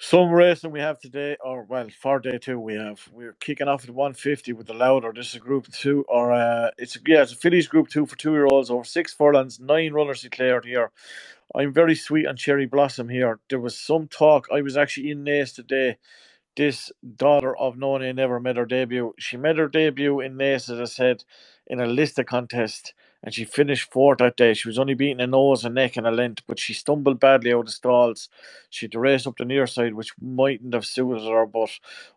Some racing we have today, or well, for day two we're kicking off at 150 with the Louder. This is a group two, or it's a fillies group two for 2 year olds over 6 furlongs, 9 runners declared here. I'm very sweet on Cherry Blossom here. There was some talk. I was actually in Naas today. This daughter of Nona never made her debut. She made her debut in Naas, as I said, in a Lista contest, and she finished fourth that day. She was only beating a nose, a neck, and a length, but she stumbled badly out of the stalls. She had to race up the near side, which mightn't have suited her, but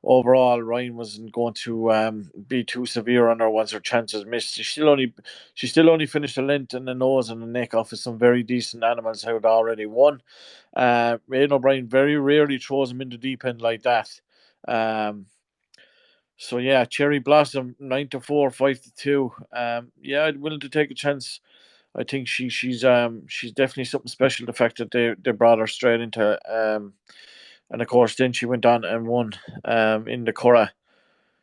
overall, Ryan wasn't going to be too severe on her once her chances missed. She still only finished a length and a nose and a neck off of some very decent animals who had already won. Aidan O'Brien very rarely throws him in the deep end like that. Um, so yeah, Cherry Blossom 9-4, 5-2. Yeah, I'm willing to take a chance. I think she's definitely something special. The fact that they brought her straight into and of course then she went on and won in the Curragh.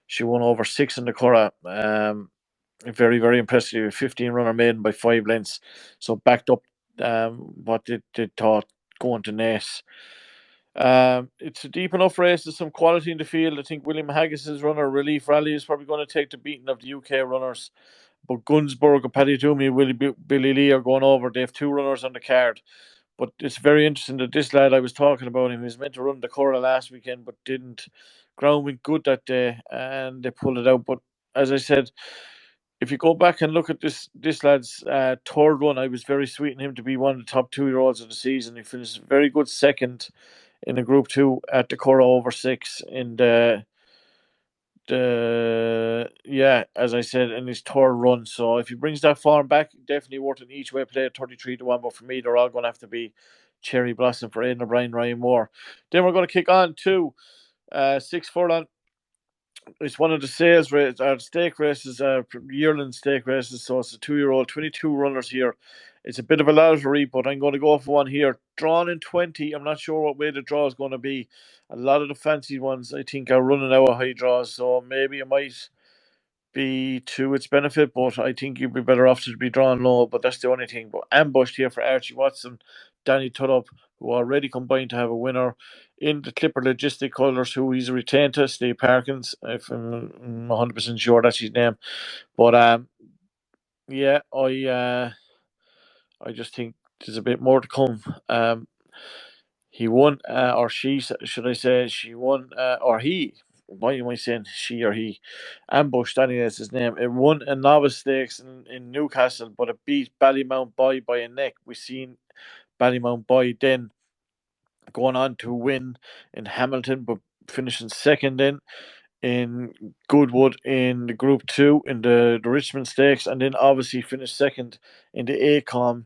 She won over six in the Curragh. Very very impressive. 15 runner maiden by 5 lengths. So backed up what they thought going to Naas. It's a deep enough race. There's some quality in the field. I think William Haggis's runner, Relief Rally, is probably going to take the beating of the UK runners. But Gunsberg and Paddy Toomey and Billy Lee are going over. They have 2 runners on the card. But it's very interesting that this lad I was talking about him, he was meant to run the Curragh last weekend, but didn't. Ground went good that day, and they pulled it out. But as I said, if you go back and look at this lad's third run, I was very sweet in him to be one of the top 2 year olds of the season. He finished very good second in a Group Two at the Curragh over six in the yeah, as I said, in his third run. So if he brings that form back, definitely worth an each way play at 33-1. But for me, they're all going to have to be Cherry Blossom for Aidan O'Brien, Ryan Moore. Then we're going to kick on to 6 furlong. It's one of the stake races, yearling stake races. So it's a 2 year old, 22 runners here. It's a bit of a lottery, but I'm going to go for one here. Drawn in 20. I'm not sure what way the draw is going to be. A lot of the fancy ones, I think, are running out of high draws. So maybe it might be to its benefit, but I think you'd be better off to be drawn low. But that's the only thing. But ambushed here for Archie Watson, Danny Tuddup, who already combined to have a winner in the Clipper Logistic Colours, who he's retained to Steve Parkins, if I'm 100% sure that's his name. But yeah, I just think there's a bit more to come. He won, or she, should I say, she won, or he. Why am I saying she or he? Ambushed, anyway, that's his name. It won a novice stakes in Newcastle, but it beat Ballymount Boy by a neck. We seen Ballymount Boy then going on to win in Hamilton, but finishing second in Goodwood in the Group Two in the Richmond Stakes, and then obviously finished second in the ACOM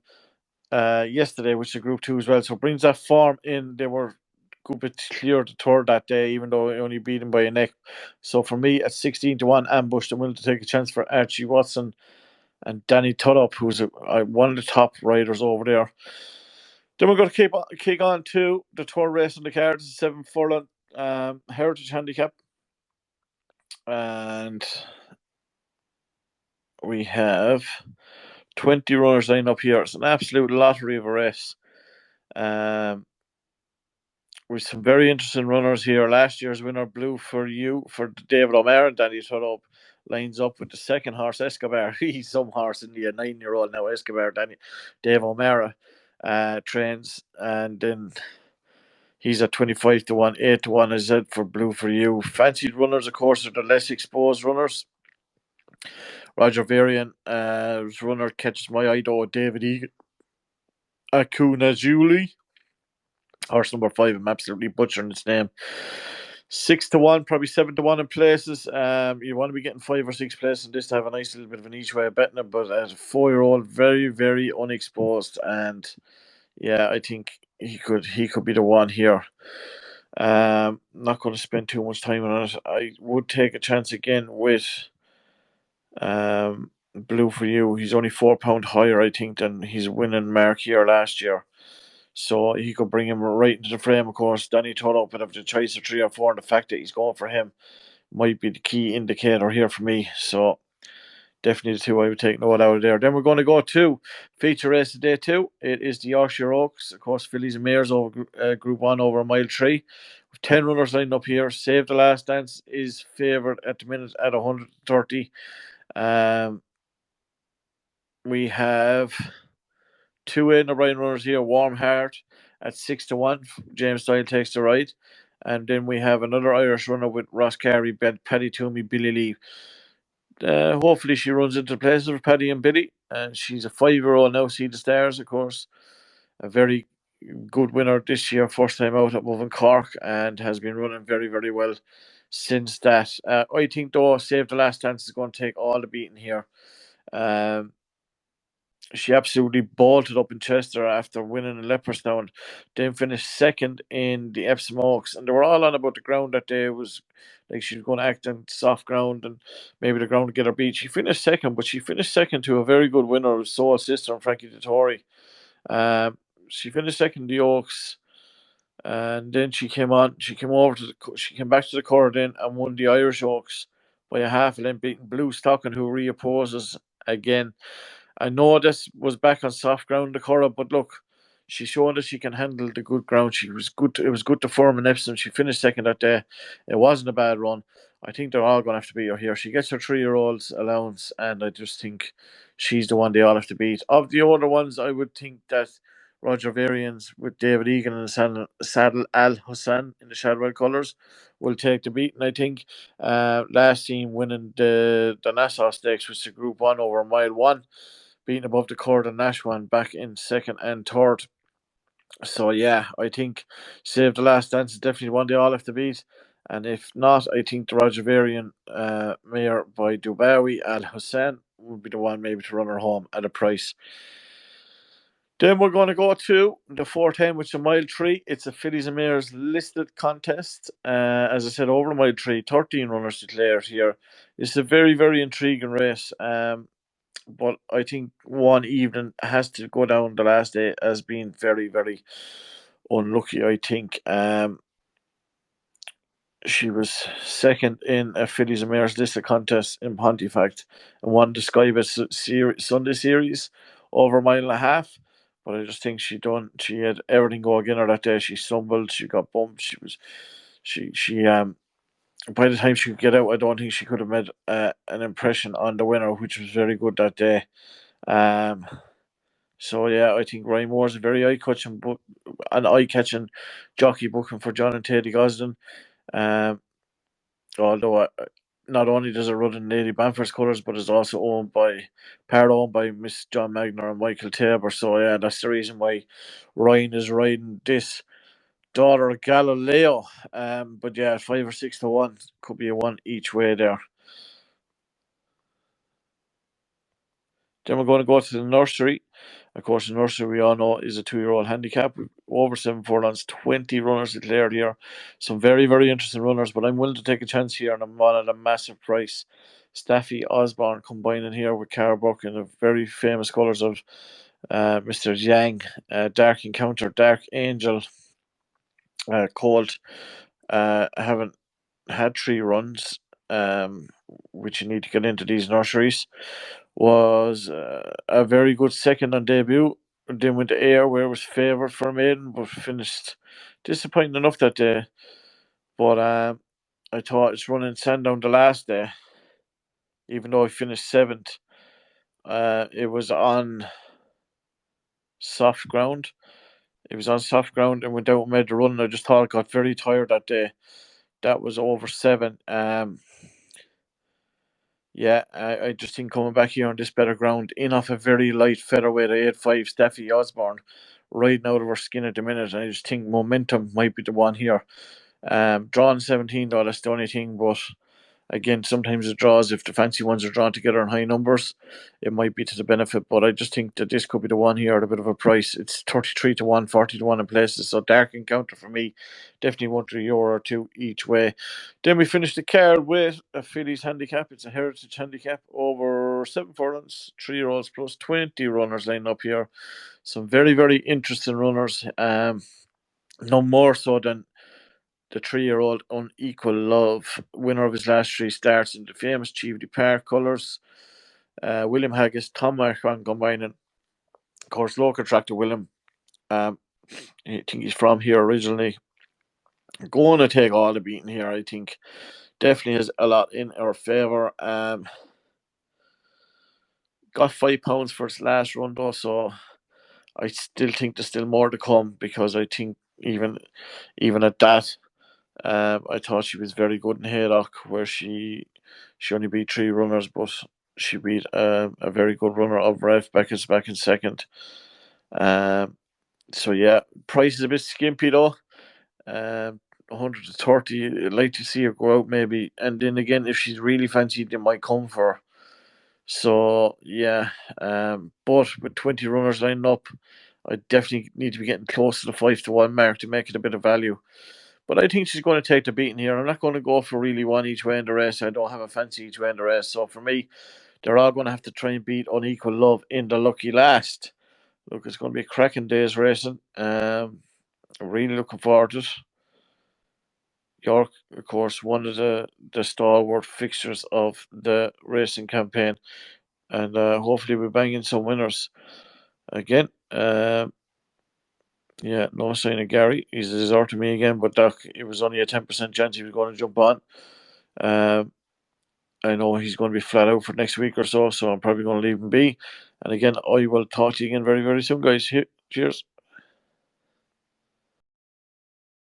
yesterday, which is a Group Two as well. So it brings that form in. They were a good bit clear to third that day, even though he only beat him by a neck. So for me, at 16-1, ambushed, I'm willing to take a chance for Archie Watson and Danny Tuddup, who's one of the top riders over there. Then we're going to kick on to the tour race on the card. This is 7 furlong Heritage Handicap. And we have 20 runners lined up here. It's an absolute lottery of a race. With some very interesting runners here. Last year's winner, Blue for You, for David O'Meara and Danny Tuddup, lines up with the second horse, Escobar. He's some horse in the 9 year old now, Escobar. Dave O'Meara trains, and then he's at 25-1, 8-1 is it for Blue for You. Fancied runners, of course, are the less exposed runners. Roger Varian, runner catches my eye though, David Egan. Akuna Julie. Horse number 5, I'm absolutely butchering its name. 6-1, probably 7-1 in places. You want to be getting 5 or 6 places in this to have a nice little bit of an each way of betting it. But as a 4 year old, very, very unexposed, and yeah, I think he could be the one here. Not going to spend too much time on it. I would take a chance again with Blue for You. He's only £4 higher, I think, than his winning mark here last year. So he could bring him right into the frame, of course. Danny Tuddup would have the choice of 3 or 4, and the fact that he's going for him might be the key indicator here for me. So definitely the two I would take note out of there. Then we're going to go to feature race of day 2. It is the Yorkshire Oaks, of course, fillies and mares over Group 1 over a mile 3. With 10 runners lined up here. Save the Last Dance is favoured at the minute at 130. Um, we have two in the Ryan runners here. Warm Heart at 6 to 1. James Doyle takes the ride. And then we have another Irish runner with Ross Carey, Paddy Toomey, Billy Lee. Hopefully she runs into the places of Paddy and Billy. And she's a 5-year-old now, See the Stars, of course. A very good winner this year, first time out at Moving Cork, and has been running very, very well since that. I think, though, Save the Last Dance is going to take all the beating here. Um, she absolutely bolted up in Chester after winning in Leopardstown, then finished second in the Epsom Oaks. And they were all on about the ground that day. It was like she was going to act on soft ground and maybe the ground to get her beat. She finished second, but she finished second to a very good winner, who's Soul's sister and Frankie Dettori. Um, she finished second in the Oaks, and then she came on. She came back to the Curragh then and won the Irish Oaks by a half a length, beating Blue Stocking, who reopposes again. I know this was back on soft ground, the Curragh, but look, she showed that she can handle the good ground. She was good. It was good to form in Epsom. She finished second that day. It wasn't a bad run. I think they're all going to have to beat her here. She gets her 3-year-old's allowance, and I just think she's the one they all have to beat. Of the other ones, I would think that Roger Varians with David Egan and Saddle Al Hassan in the Shadwell colours will take the beat. And I think last team winning the Nassau Stakes was the Group 1 over mile 1, beating above the Cord and Nash one back in second and third. So yeah, I think Save the Last Dance is definitely one they all have to beat. And if not, I think the Roger Varian Mayor by Dubawi Al Hussein would be the one maybe to run her home at a price. Then we're going to go to the 410, which is a mile 3. It's a Fillies and Mares listed contest. As I said, over a mile 3, 13 runners declared here. It's a very, very intriguing race. But I think one evening has to go down the last day as being very, very unlucky, I think. She was second in a Fillies and Mares listed contest in Pontefract and won the Sunday series over a mile and a half. But I just think she had everything go against her that day. She stumbled, she got bumped, she by the time she could get out, I don't think she could have made an impression on the winner, which was very good that day. Um, so yeah, I think Ryan Moore's a very eye-catching jockey booking for John and Teddy Gosden. Um, although not only does it run in Lady Bamford's colours, but is also part owned by Miss John Magner and Michael Tabor. So yeah, that's the reason why Ryan is riding this daughter of Galileo. But yeah, 5 or 6 to 1 could be a one each way there. Then we're going to go to the nursery. Of course, the nursery we all know is a 2-year-old handicap. Over 7 furlongs, 20 runners declared here. Some very, very interesting runners, but I'm willing to take a chance here, and I'm on at a massive price. Staffy Osborne combining here with Carbuck in the very famous colours of Mr. Yang, Dark Encounter, Dark Angel, Colt. Haven't had 3 runs, which you need to get into these nurseries. Was a very good second on debut. Then went to Air, where it was favoured for a maiden, but finished disappointing enough that day. But I thought it's running Sandown the last day, even though I finished 7th. It was on soft ground. It was on soft ground and went out and made the run. I just thought it got very tired that day. That was over 7. Yeah, I just think coming back here on this better ground, in off a very light featherweight, 8-5 Steffi Osborne, riding out of her skin at the minute. And I just think momentum might be the one here. Drawn 17 though, that's the only thing. But again, sometimes it draws, if the fancy ones are drawn together in high numbers, it might be to the benefit. But I just think that this could be the one here at a bit of a price. It's 33 to 1, 40 to 1 in places. So Dark Encounter for me, definitely €1 or two each way. Then we finish the card with a Fillies handicap. It's a heritage handicap over 7 furlongs, 3-year-olds plus 20 runners lined up here. Some very, very interesting runners. No more so than the 3-year-old Unequal Love, winner of his last 3 starts in the famous Cheveley Park colours. William Haggis, Tom Marquand combining. Of course, local track to William. I think he's from here originally. Going to take all the beating here. I think definitely has a lot in our favour. Got £5 for its last run though, so I still think there's still more to come because I think even at that, I thought she was very good in Haydock, where she only beat three runners, but she beat a very good runner of Rev Beckett's back in second. Um, so yeah, price is a bit skimpy though. 130. I'd like to see her go out maybe, and then again, if she's really fancied, they might come for her. So yeah, but with 20 runners lined up, I definitely need to be getting close to the 5-1 mark to make it a bit of value. But I think she's going to take the beating here. I'm not going to go for really one each way in the race. I don't have a fancy each way in the race. So for me, they're all going to have to try and beat Unequal Love in the lucky last. Look, it's going to be a cracking day's racing. Really looking forward to it. York, of course, one of the stalwart fixtures of the racing campaign, and hopefully we're banging some winners again. Yeah, no sign of Gary. He's a resort to me again, but Doc, it was only a 10% chance he was going to jump on. Um, I know he's going to be flat out for next week or so, so I'm probably going to leave him be. And again, I will talk to you again very, very soon, guys. Cheers.